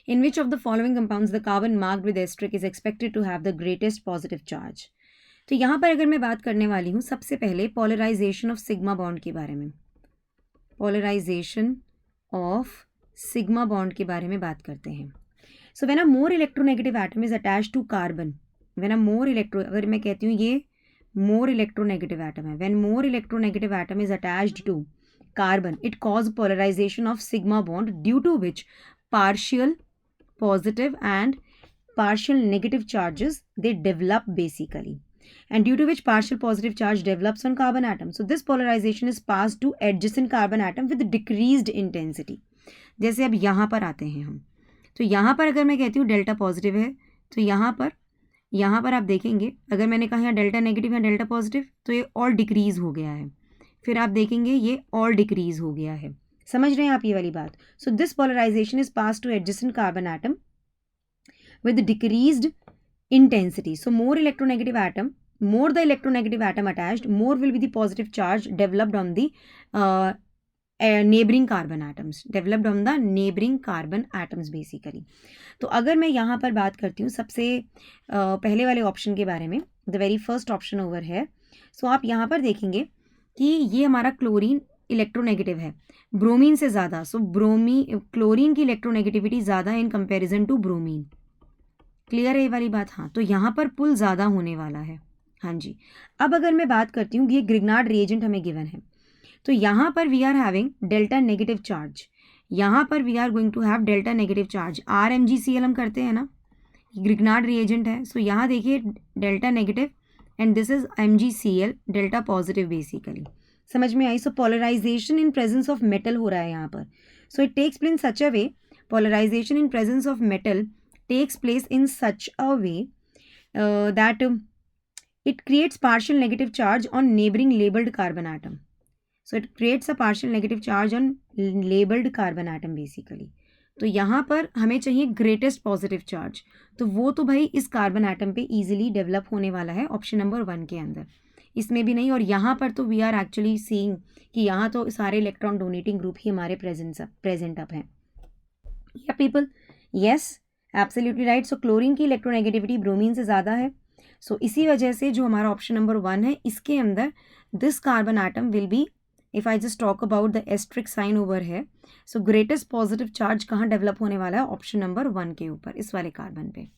In which of the following compounds the carbon marked with asterisk is expected to have the greatest positive charge. तो यहाँ पर अगर मैं बात करने वाली हूँ सबसे पहले पोलराइजेशन ऑफ सिग्मा बॉन्ड के बारे में, पोलराइजेशन ऑफ सिग्मा बॉन्ड के बारे में बात करते हैं। So when a more electronegative atom is attached to carbon, when a more अगर मैं कहती हूँ ये मोर इलेक्ट्रोनेगेटिव एटम है, when more electronegative atom is attached to carbon it cause polarization of sigma bond due to which partial positive and partial negative charges they develop basically, and due to which partial positive charge develops on carbon atom. So this polarization is passed to adjacent carbon atom with decreased intensity. जैसे अब यहाँ पर आते हैं हम, तो यहाँ पर अगर मैं कहती हूँ डेल्टा पॉजिटिव है, तो यहाँ पर आप देखेंगे अगर मैंने कहा यहाँ डेल्टा नेगेटिव या डेल्टा पॉजिटिव तो ये और डिक्रीज हो गया है, फिर आप देखेंगे ये और डिक्रीज हो गया है। समझ रहे हैं आप ये वाली बात? So this polarization is pass to adjacent carbon atom with decreased intensity. So more electronegative atom, more the electronegative atom attached, more will be the positive charge developed on the neighboring carbon atoms, developed on the neighboring carbon atoms basically. तो अगर मैं यहाँ पर बात करती हूँ सबसे पहले वाले ऑप्शन के बारे में, the very first option over है, सो आप यहाँ पर देखेंगे कि ये हमारा क्लोरीन इलेक्ट्रोनेगेटिव है ब्रोमीन से ज़्यादा. सो क्लोरीन की इलेक्ट्रोनेगेटिविटी ज़्यादा है in comparison to bromine. Clear है ये वाली बात? हाँ, तो यहाँ पर पुल ज़्यादा होने वाला है. हाँ जी. अब अगर मैं बात करती हूँ, ये ग्रिग्नार्ड रिएजेंट हमें गिवन है, तो यहाँ पर we are having delta negative charge, यहाँ पर we are going to have delta negative charge. RMgCl हम करते हैं ना, ग्रिग्नार्ड रिएजेंट है, सो यहाँ देखिए delta negative and this is MgCl delta positive basically. समझ में आई? So polarization in presence of metal हो रहा है यहाँ पर. So it takes place in such a way, polarization in presence of metal takes place in such a way that it creates partial negative charge on neighboring labeled carbon atom. So it creates a partial negative charge on labeled carbon atom basically. तो यहाँ पर हमें चाहिए greatest positive charge, तो वो तो भाई इस कार्बन एटम पे इजीली डेवलप होने वाला है ऑप्शन नंबर 1 के अंदर, इसमें भी नहीं. और यहाँ पर तो वी आर एक्चुअली सीइंग कि यहाँ तो सारे इलेक्ट्रॉन डोनेटिंग ग्रुप ही हमारे प्रेजेंट अप हैं. या people, yes absolutely right. So chlorine की इलेक्ट्रोनेगेटिविटी ब्रोमीन से ज़्यादा है, सो इसी वजह से जो हमारा ऑप्शन नंबर 1 है इसके अंदर this carbon atom will be, if I just talk about the asterisk sign over है, सो ग्रेटेस्ट पॉजिटिव चार्ज कहाँ डेवलप होने वाला है? ऑप्शन नंबर 1 के ऊपर, इस वाले कार्बन पे.